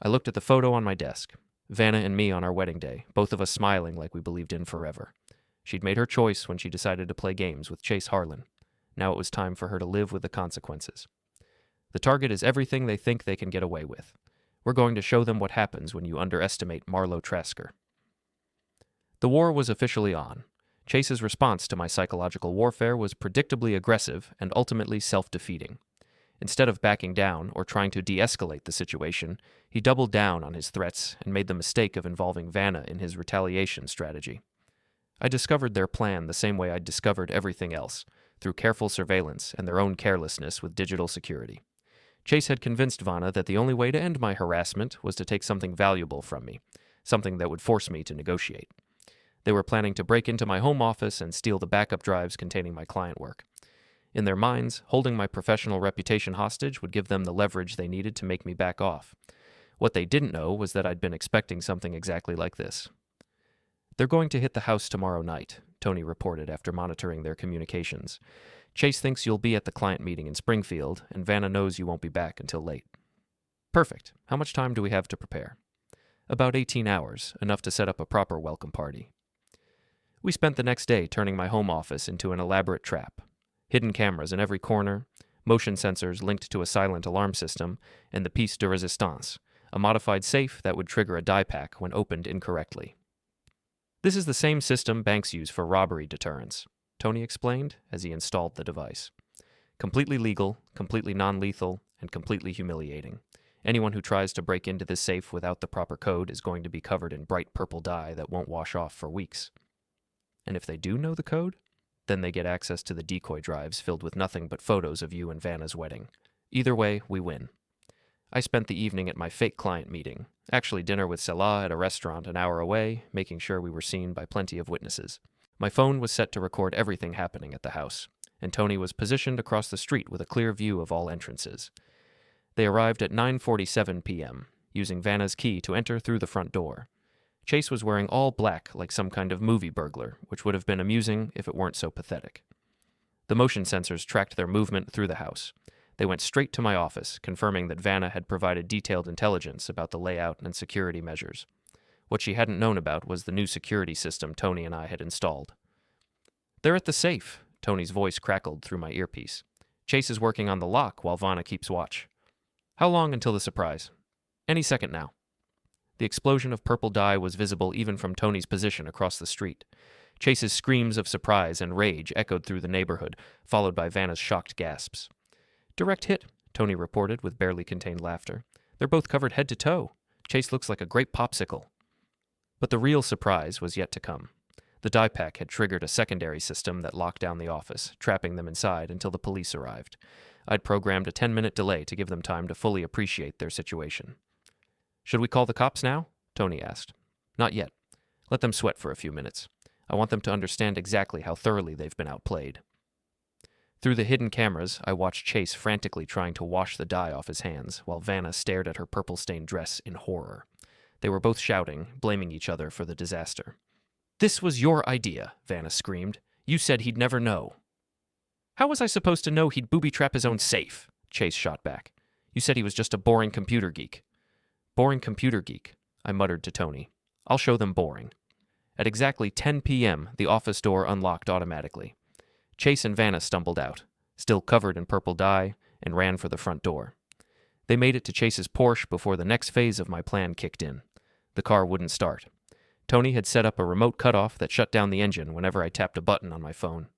[SPEAKER 1] I looked at the photo on my desk. Vanna and me on our wedding day, both of us smiling like we believed in forever. She'd made her choice when she decided to play games with Chase Harlan. Now it was time for her to live with the consequences. The target is everything they think they can get away with. We're going to show them what happens when you underestimate Marlow Trasker. The war was officially on. Chase's response to my psychological warfare was predictably aggressive and ultimately self-defeating. Instead of backing down or trying to de-escalate the situation, he doubled down on his threats and made the mistake of involving Vanna in his retaliation strategy. I discovered their plan the same way I'd discovered everything else, through careful surveillance and their own carelessness with digital security. Chase had convinced Vanna that the only way to end my harassment was to take something valuable from me, something that would force me to negotiate. They were planning to break into my home office and steal the backup drives containing my client work. In their minds, holding my professional reputation hostage would give them the leverage they needed to make me back off. What they didn't know was that I'd been expecting something exactly like this. "They're going to hit the house tomorrow night," Tony reported after monitoring their communications. "Chase thinks you'll be at the client meeting in Springfield, and Vanna knows you won't be back until late." "Perfect. How much time do we have to prepare?" "About 18 hours, enough to set up a proper welcome party." We spent the next day turning my home office into an elaborate trap. Hidden cameras in every corner, motion sensors linked to a silent alarm system, and the pièce de résistance, a modified safe that would trigger a die pack when opened incorrectly. "This is the same system banks use for robbery deterrence," Tony explained as he installed the device. "Completely legal, completely non-lethal, and completely humiliating. Anyone who tries to break into this safe without the proper code is going to be covered in bright purple dye that won't wash off for weeks. And if they do know the code, then they get access to the decoy drives filled with nothing but photos of you and Vanna's wedding. Either way, we win." I spent the evening at my fake client meeting, actually dinner with Salah at a restaurant an hour away, making sure we were seen by plenty of witnesses. My phone was set to record everything happening at the house, and Tony was positioned across the street with a clear view of all entrances. They arrived at 9:47 p.m., using Vanna's key to enter through the front door. Chase was wearing all black like some kind of movie burglar, which would have been amusing if it weren't so pathetic. The motion sensors tracked their movement through the house. They went straight to my office, confirming that Vanna had provided detailed intelligence about the layout and security measures. What she hadn't known about was the new security system Tony and I had installed. "They're at the safe," Tony's voice crackled through my earpiece. "Chase is working on the lock while Vanna keeps watch." "How long until the surprise?" "Any second now." The explosion of purple dye was visible even from Tony's position across the street. Chase's screams of surprise and rage echoed through the neighborhood, followed by Vanna's shocked gasps. "Direct hit," Tony reported with barely contained laughter. "They're both covered head to toe. Chase looks like a grape popsicle." But the real surprise was yet to come. The die pack had triggered a secondary system that locked down the office, trapping them inside until the police arrived. I'd programmed a 10-minute delay to give them time to fully appreciate their situation. "Should we call the cops now?" Tony asked. "Not yet. Let them sweat for a few minutes. I want them to understand exactly how thoroughly they've been outplayed." Through the hidden cameras, I watched Chase frantically trying to wash the dye off his hands, while Vanna stared at her purple-stained dress in horror. They were both shouting, blaming each other for the disaster. "This was your idea," Vanna screamed. "You said he'd never know." "How was I supposed to know he'd booby-trap his own safe?" Chase shot back. "You said he was just a boring computer geek." "Boring computer geek," I muttered to Tony. "I'll show them boring." At exactly 10 p.m., the office door unlocked automatically. Chase and Vanna stumbled out, still covered in purple dye, and ran for the front door. They made it to Chase's Porsche before the next phase of my plan kicked in. The car wouldn't start. Tony had set up a remote cutoff that shut down the engine whenever I tapped a button on my phone.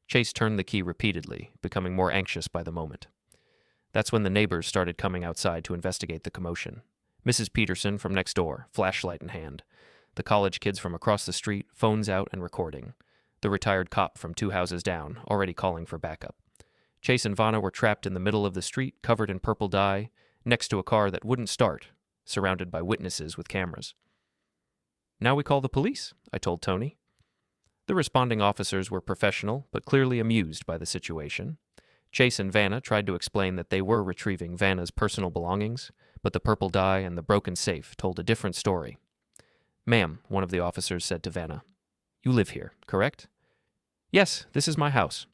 [SPEAKER 1] Chase turned the key repeatedly, becoming more anxious by the moment. That's when the neighbors started coming outside to investigate the commotion. Mrs. Peterson from next door, flashlight in hand. The college kids from across the street, phones out and recording. The retired cop from 2 houses down, already calling for backup. Chase and Vanna were trapped in the middle of the street, covered in purple dye, next to a car that wouldn't start, surrounded by witnesses with cameras. "Now we call the police," I told Tony. The responding officers were professional, but clearly amused by the situation. Chase and Vanna tried to explain that they were retrieving Vanna's personal belongings, but the purple dye and the broken safe told a different story. "Ma'am," one of the officers said to Vanna, "you live here, correct?" "Yes, this is my house."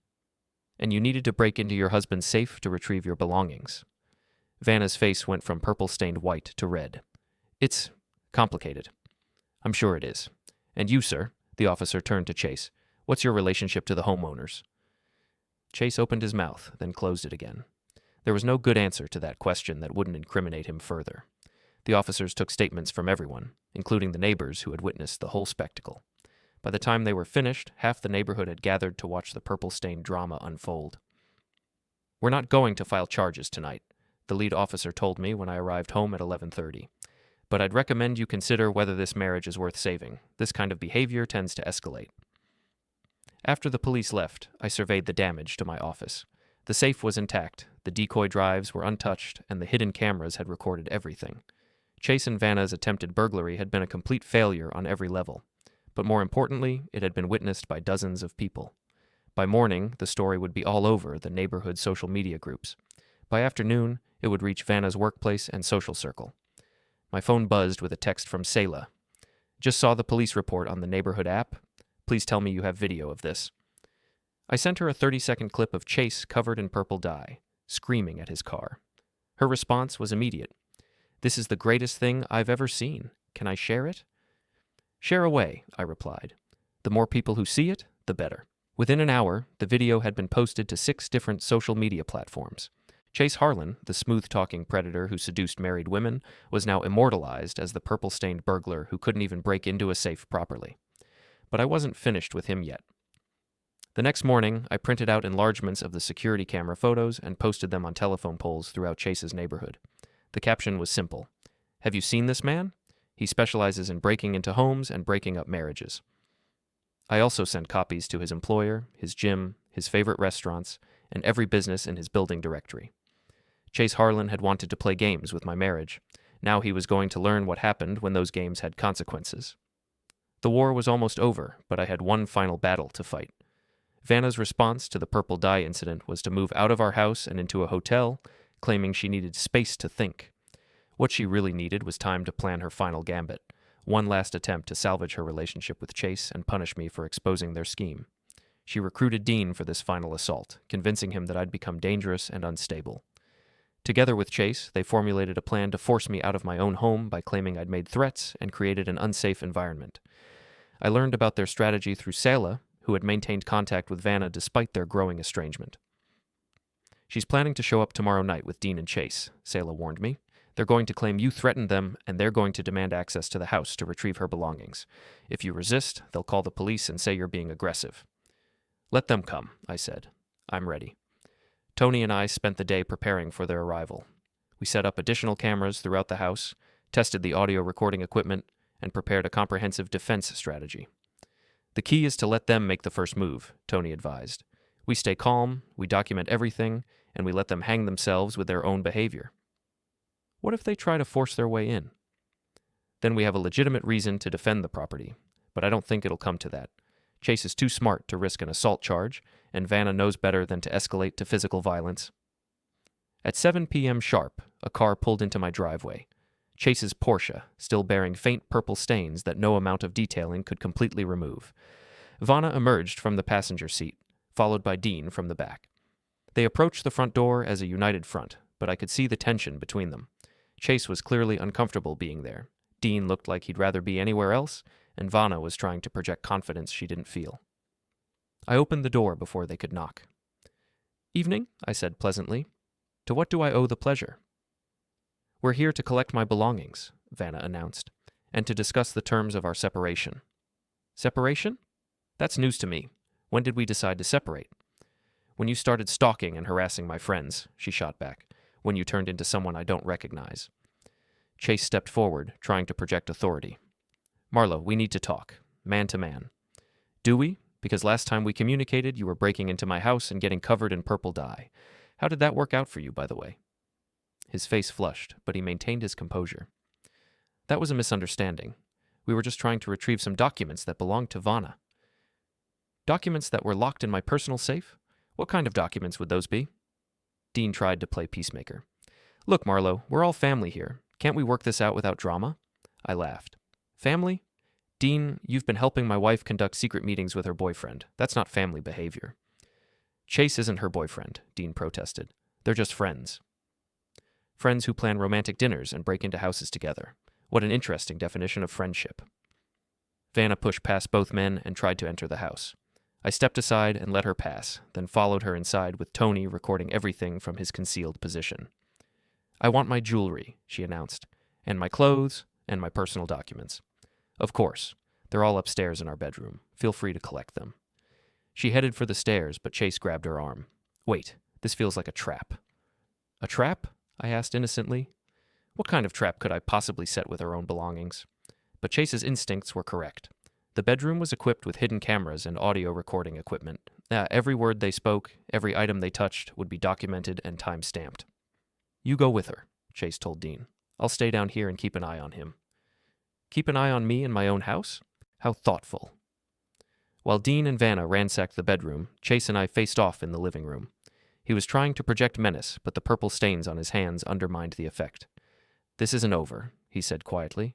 [SPEAKER 1] "And you needed to break into your husband's safe to retrieve your belongings." Vanna's face went from purple-stained white to red. "It's complicated." "I'm sure it is. And you, sir," the officer turned to Chase, "what's your relationship to the homeowners?" Chase opened his mouth, then closed it again. There was no good answer to that question that wouldn't incriminate him further. The officers took statements from everyone, including the neighbors who had witnessed the whole spectacle. By the time they were finished, half the neighborhood had gathered to watch the purple-stained drama unfold. "We're not going to file charges tonight," the lead officer told me when I arrived home at 11:30. "But I'd recommend you consider whether this marriage is worth saving. This kind of behavior tends to escalate." After the police left, I surveyed the damage to my office. The safe was intact, the decoy drives were untouched, and the hidden cameras had recorded everything. Chase and Vanna's attempted burglary had been a complete failure on every level. But more importantly, it had been witnessed by dozens of people. By morning, the story would be all over the neighborhood social media groups. By afternoon, it would reach Vanna's workplace and social circle. My phone buzzed with a text from Selah. Just saw the police report on the neighborhood app. Please tell me you have video of this. I sent her a 30-second clip of Chase covered in purple dye, screaming at his car. Her response was immediate. This is the greatest thing I've ever seen. Can I share it? Share away, I replied. The more people who see it, the better. Within an hour, the video had been posted to 6 different social media platforms. Chase Harlan, the smooth-talking predator who seduced married women, was now immortalized as the purple-stained burglar who couldn't even break into a safe properly. But I wasn't finished with him yet. The next morning, I printed out enlargements of the security camera photos and posted them on telephone poles throughout Chase's neighborhood. The caption was simple. Have you seen this man? He specializes in breaking into homes and breaking up marriages. I also sent copies to his employer, his gym, his favorite restaurants, and every business in his building directory. Chase Harlan had wanted to play games with my marriage. Now he was going to learn what happened when those games had consequences. The war was almost over, but I had one final battle to fight. Vanna's response to the purple dye incident was to move out of our house and into a hotel, claiming she needed space to think. What she really needed was time to plan her final gambit, one last attempt to salvage her relationship with Chase and punish me for exposing their scheme. She recruited Dean for this final assault, convincing him that I'd become dangerous and unstable. Together with Chase, they formulated a plan to force me out of my own home by claiming I'd made threats and created an unsafe environment. I learned about their strategy through Selah, who had maintained contact with Vanna despite their growing estrangement. She's planning to show up tomorrow night with Dean and Chase, Selah warned me. They're going to claim you threatened them, and they're going to demand access to the house to retrieve her belongings. If you resist, they'll call the police and say you're being aggressive. Let them come, I said. I'm ready. Tony and I spent the day preparing for their arrival. We set up additional cameras throughout the house, tested the audio recording equipment, and prepared a comprehensive defense strategy. The key is to let them make the first move, Tony advised. We stay calm, we document everything, and we let them hang themselves with their own behavior. What if they try to force their way in? Then we have a legitimate reason to defend the property, but I don't think it'll come to that. Chase is too smart to risk an assault charge, and Vanna knows better than to escalate to physical violence. At 7 p.m. sharp, a car pulled into my driveway. Chase's Porsche, still bearing faint purple stains that no amount of detailing could completely remove. Vanna emerged from the passenger seat, followed by Dean from the back. They approached the front door as a united front, but I could see the tension between them. Chase was clearly uncomfortable being there. Dean looked like he'd rather be anywhere else, and Vanna was trying to project confidence she didn't feel. I opened the door before they could knock. Evening, I said pleasantly. To what do I owe the pleasure? We're here to collect my belongings, Vanna announced, and to discuss the terms of our separation. Separation? That's news to me. When did we decide to separate? When you started stalking and harassing my friends, she shot back. When you turned into someone I don't recognize. Chase stepped forward, trying to project authority. Marlow, we need to talk, man to man. Do we? Because last time we communicated, you were breaking into my house and getting covered in purple dye. How did that work out for you, by the way? His face flushed, but he maintained his composure. That was a misunderstanding. We were just trying to retrieve some documents that belonged to Vanna. Documents that were locked in my personal safe? What kind of documents would those be? Dean tried to play peacemaker. Look, Marlow, we're all family here. Can't we work this out without drama? I laughed. Family? Dean, you've been helping my wife conduct secret meetings with her boyfriend. That's not family behavior. Chase isn't her boyfriend, Dean protested. They're just friends. Friends who plan romantic dinners and break into houses together. What an interesting definition of friendship. Vanna pushed past both men and tried to enter the house. I stepped aside and let her pass, then followed her inside with Tony recording everything from his concealed position. I want my jewelry, she announced, and my clothes, and my personal documents. Of course. They're all upstairs in our bedroom. Feel free to collect them. She headed for the stairs, but Chase grabbed her arm. Wait, this feels like a trap. A trap? I asked innocently. What kind of trap could I possibly set with her own belongings? But Chase's instincts were correct. The bedroom was equipped with hidden cameras and audio recording equipment. Every word they spoke, every item they touched would be documented and time-stamped. You go with her, Chase told Dean. I'll stay down here and keep an eye on him. Keep an eye on me in my own house? How thoughtful. While Dean and Vanna ransacked the bedroom, Chase and I faced off in the living room. He was trying to project menace, but the purple stains on his hands undermined the effect. "This isn't over," he said quietly.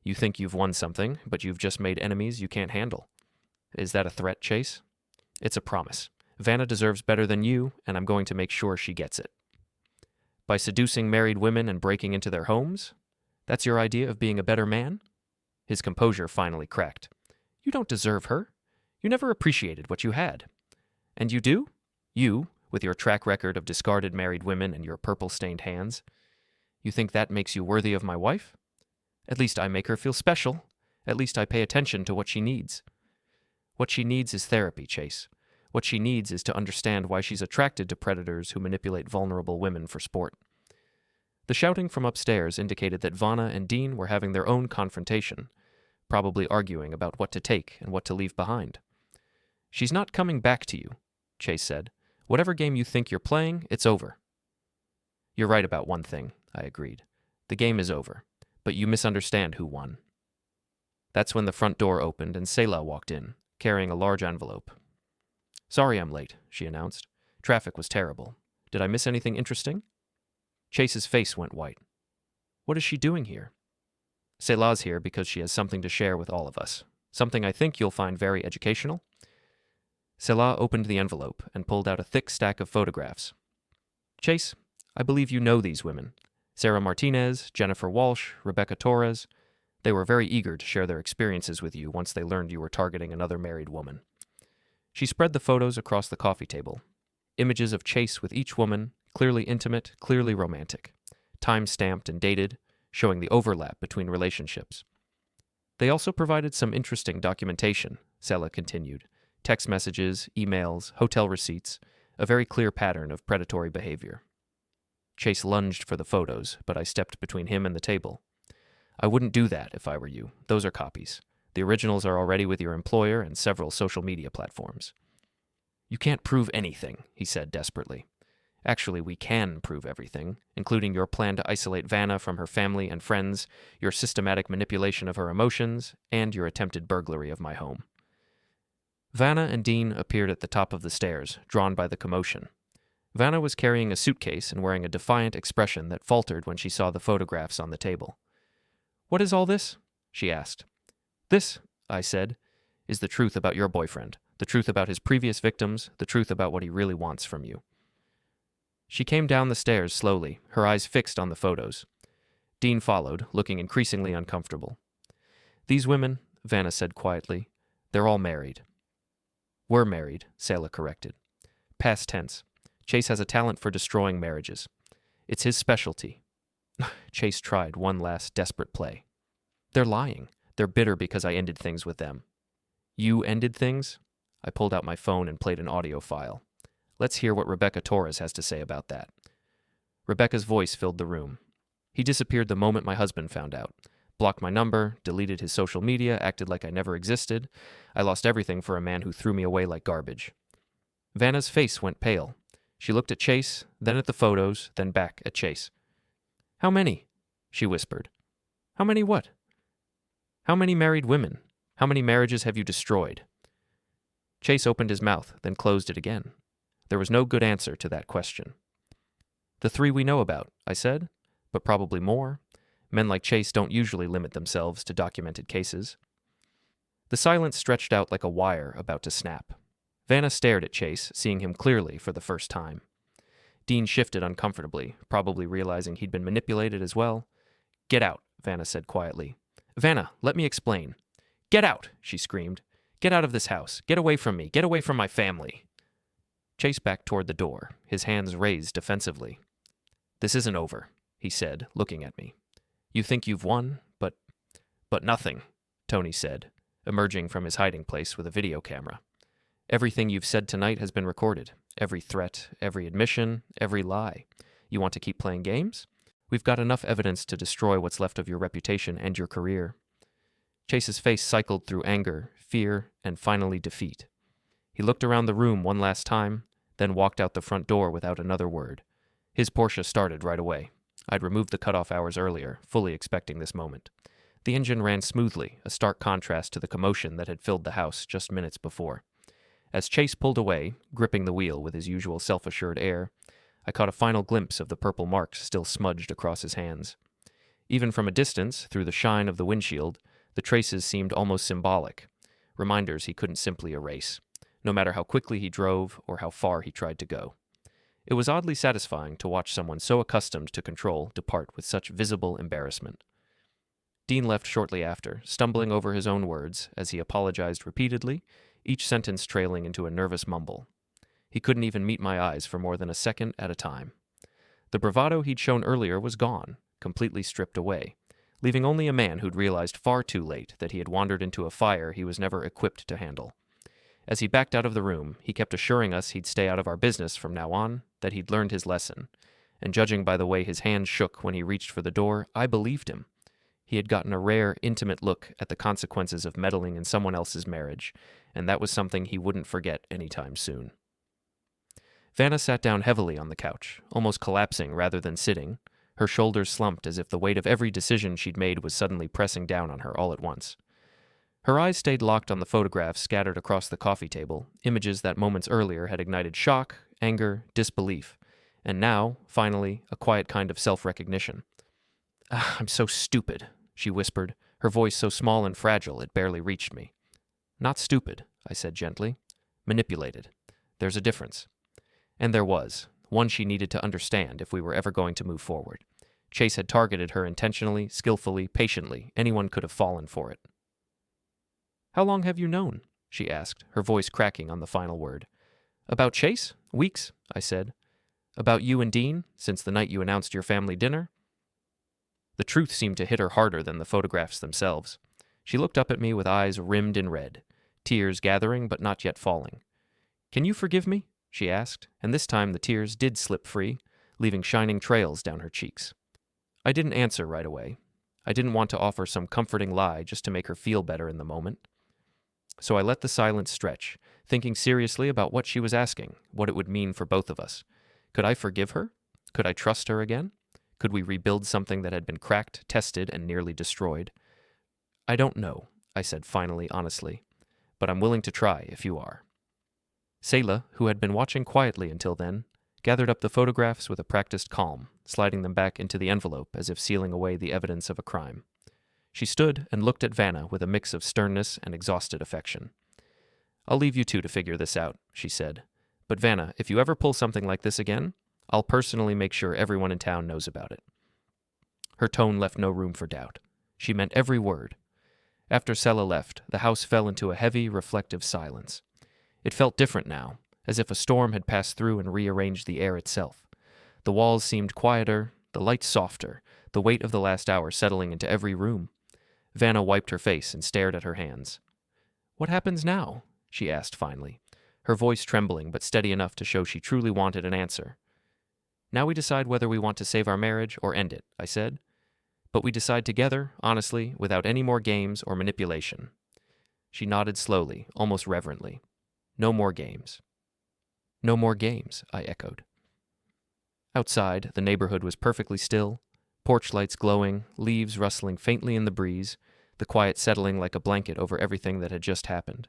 [SPEAKER 1] "You think you've won something, but you've just made enemies you can't handle." "Is that a threat, Chase?" "It's a promise. Vanna deserves better than you, and I'm going to make sure she gets it." "By seducing married women and breaking into their homes? That's your idea of being a better man?" His composure finally cracked. "You don't deserve her. You never appreciated what you had. And you do? You, with your track record of discarded married women and your purple-stained hands. You think that makes you worthy of my wife? At least I make her feel special. At least I pay attention to what she needs." "What she needs is therapy, Chase. What she needs is to understand why she's attracted to predators who manipulate vulnerable women for sport." The shouting from upstairs indicated that Vanna and Dean were having their own confrontation, probably arguing about what to take and what to leave behind. "She's not coming back to you," Chase said. "Whatever game you think you're playing, it's over." "You're right about one thing," I agreed. "The game is over, but you misunderstand who won." That's when the front door opened and Selah walked in, carrying a large envelope. "Sorry I'm late," she announced. "Traffic was terrible. Did I miss anything interesting?" Chase's face went white. "What is she doing here?" "Selah's here because she has something to share with all of us. Something I think you'll find very educational." Selah opened the envelope and pulled out a thick stack of photographs. "Chase, I believe you know these women. Sarah Martinez, Jennifer Walsh, Rebecca Torres. They were very eager to share their experiences with you once they learned you were targeting another married woman." She spread the photos across the coffee table. Images of Chase with each woman, clearly intimate, clearly romantic, time-stamped and dated, showing the overlap between relationships. "They also provided some interesting documentation," Selah continued. "Text messages, emails, hotel receipts, a very clear pattern of predatory behavior." Chase lunged for the photos, but I stepped between him and the table. "I wouldn't do that if I were you. Those are copies. The originals are already with your employer and several social media platforms." "You can't prove anything," he said desperately. "Actually, we can prove everything, including your plan to isolate Vanna from her family and friends, your systematic manipulation of her emotions, and your attempted burglary of my home." Vanna and Dean appeared at the top of the stairs, drawn by the commotion. Vanna was carrying a suitcase and wearing a defiant expression that faltered when she saw the photographs on the table. "What is all this?" she asked. "This," I said, "is the truth about your boyfriend, the truth about his previous victims, the truth about what he really wants from you." She came down the stairs slowly, her eyes fixed on the photos. Dean followed, looking increasingly uncomfortable. "These women," Vanna said quietly, "they're all married." "Were married," Selah corrected. "Past tense. Chase has a talent for destroying marriages. It's his specialty." Chase tried one last desperate play. "They're lying. They're bitter because I ended things with them." "You ended things?" I pulled out my phone and played an audio file. "Let's hear what Rebecca Torres has to say about that." Rebecca's voice filled the room. "He disappeared the moment my husband found out. Blocked my number, deleted his social media, acted like I never existed. I lost everything for a man who threw me away like garbage." Vanna's face went pale. She looked at Chase, then at the photos, then back at Chase. "How many?" she whispered. "How many what?" "How many married women? How many marriages have you destroyed?" Chase opened his mouth, then closed it again. There was no good answer to that question. "The 3 we know about," I said, "but probably more. Men like Chase don't usually limit themselves to documented cases." The silence stretched out like a wire about to snap. Vanna stared at Chase, seeing him clearly for the first time. Dean shifted uncomfortably, probably realizing he'd been manipulated as well. "Get out," Vanna said quietly. "Vanna, let me explain." "Get out," she screamed. "Get out of this house. Get away from me. Get away from my family." Chase backed toward the door, his hands raised defensively. "This isn't over," he said, looking at me. "You think you've won, but nothing," Tony said, emerging from his hiding place with a video camera. "Everything you've said tonight has been recorded. Every threat, every admission, every lie. You want to keep playing games? We've got enough evidence to destroy what's left of your reputation and your career." Chase's face cycled through anger, fear, and finally defeat. He looked around the room one last time, then walked out the front door without another word. His Porsche started right away. I'd removed the cutoff hours earlier, fully expecting this moment. The engine ran smoothly, a stark contrast to the commotion that had filled the house just minutes before. As Chase pulled away, gripping the wheel with his usual self-assured air, I caught a final glimpse of the purple marks still smudged across his hands. Even from a distance, through the shine of the windshield, the traces seemed almost symbolic, reminders he couldn't simply erase, no matter how quickly he drove or how far he tried to go. It was oddly satisfying to watch someone so accustomed to control depart with such visible embarrassment. Dean left shortly after, stumbling over his own words as he apologized repeatedly, each sentence trailing into a nervous mumble. He couldn't even meet my eyes for more than a second at a time. The bravado he'd shown earlier was gone, completely stripped away, leaving only a man who'd realized far too late that he had wandered into a fire he was never equipped to handle. As he backed out of the room, he kept assuring us he'd stay out of our business from now on, that he'd learned his lesson. And judging by the way his hands shook when he reached for the door, I believed him. He had gotten a rare, intimate look at the consequences of meddling in someone else's marriage, and that was something he wouldn't forget anytime soon. Vanna sat down heavily on the couch, almost collapsing rather than sitting. Her shoulders slumped as if the weight of every decision she'd made was suddenly pressing down on her all at once. Her eyes stayed locked on the photographs scattered across the coffee table, images that moments earlier had ignited shock, anger, disbelief, and now, finally, a quiet kind of self-recognition. I'm so stupid, she whispered, her voice so small and fragile it barely reached me. Not stupid, I said gently. Manipulated. There's a difference. And there was, one she needed to understand if we were ever going to move forward. Chase had targeted her intentionally, skillfully, patiently. Anyone could have fallen for it. How long have you known? She asked, her voice cracking on the final word. About Chase? Weeks, I said. About you and Dean, since the night you announced your family dinner? The truth seemed to hit her harder than the photographs themselves. She looked up at me with eyes rimmed in red, tears gathering but not yet falling. Can you forgive me? She asked, and this time the tears did slip free, leaving shining trails down her cheeks. I didn't answer right away. I didn't want to offer some comforting lie just to make her feel better in the moment. So I let the silence stretch, thinking seriously about what she was asking, what it would mean for both of us. Could I forgive her? Could I trust her again? Could we rebuild something that had been cracked, tested, and nearly destroyed? I don't know, I said finally, honestly, but I'm willing to try if you are. Selah, who had been watching quietly until then, gathered up the photographs with a practiced calm, sliding them back into the envelope as if sealing away the evidence of a crime. She stood and looked at Vanna with a mix of sternness and exhausted affection. I'll leave you two to figure this out, she said. But Vanna, if you ever pull something like this again, I'll personally make sure everyone in town knows about it. Her tone left no room for doubt. She meant every word. After Selah left, the house fell into a heavy, reflective silence. It felt different now, as if a storm had passed through and rearranged the air itself. The walls seemed quieter, the lights softer, the weight of the last hour settling into every room. Vanna wiped her face and stared at her hands. What happens now? She asked finally, her voice trembling but steady enough to show she truly wanted an answer. Now we decide whether we want to save our marriage or end it, I said. But we decide together, honestly, without any more games or manipulation. She nodded slowly, almost reverently. No more games. No more games, I echoed. Outside, the neighborhood was perfectly still, porch lights glowing, leaves rustling faintly in the breeze, the quiet settling like a blanket over everything that had just happened.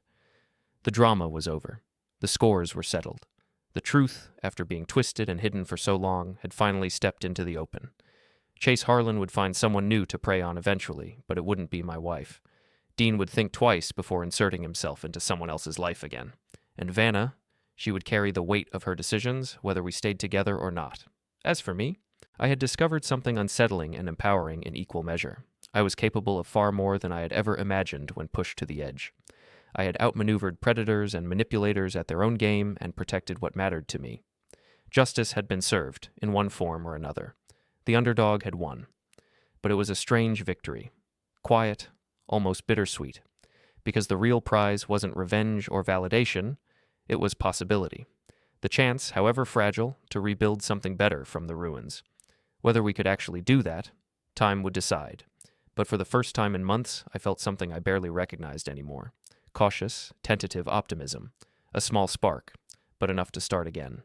[SPEAKER 1] The drama was over. The scores were settled. The truth, after being twisted and hidden for so long, had finally stepped into the open. Chase Harlan would find someone new to prey on eventually, but it wouldn't be my wife. Dean would think twice before inserting himself into someone else's life again. And Vanna, she would carry the weight of her decisions, whether we stayed together or not. As for me, I had discovered something unsettling and empowering in equal measure. I was capable of far more than I had ever imagined when pushed to the edge. I had outmaneuvered predators and manipulators at their own game and protected what mattered to me. Justice had been served, in one form or another. The underdog had won. But it was a strange victory. Quiet, almost bittersweet. Because the real prize wasn't revenge or validation, it was possibility. The chance, however fragile, to rebuild something better from the ruins. Whether we could actually do that, time would decide. But for the first time in months, I felt something I barely recognized anymore. Cautious, tentative optimism. A small spark, but enough to start again.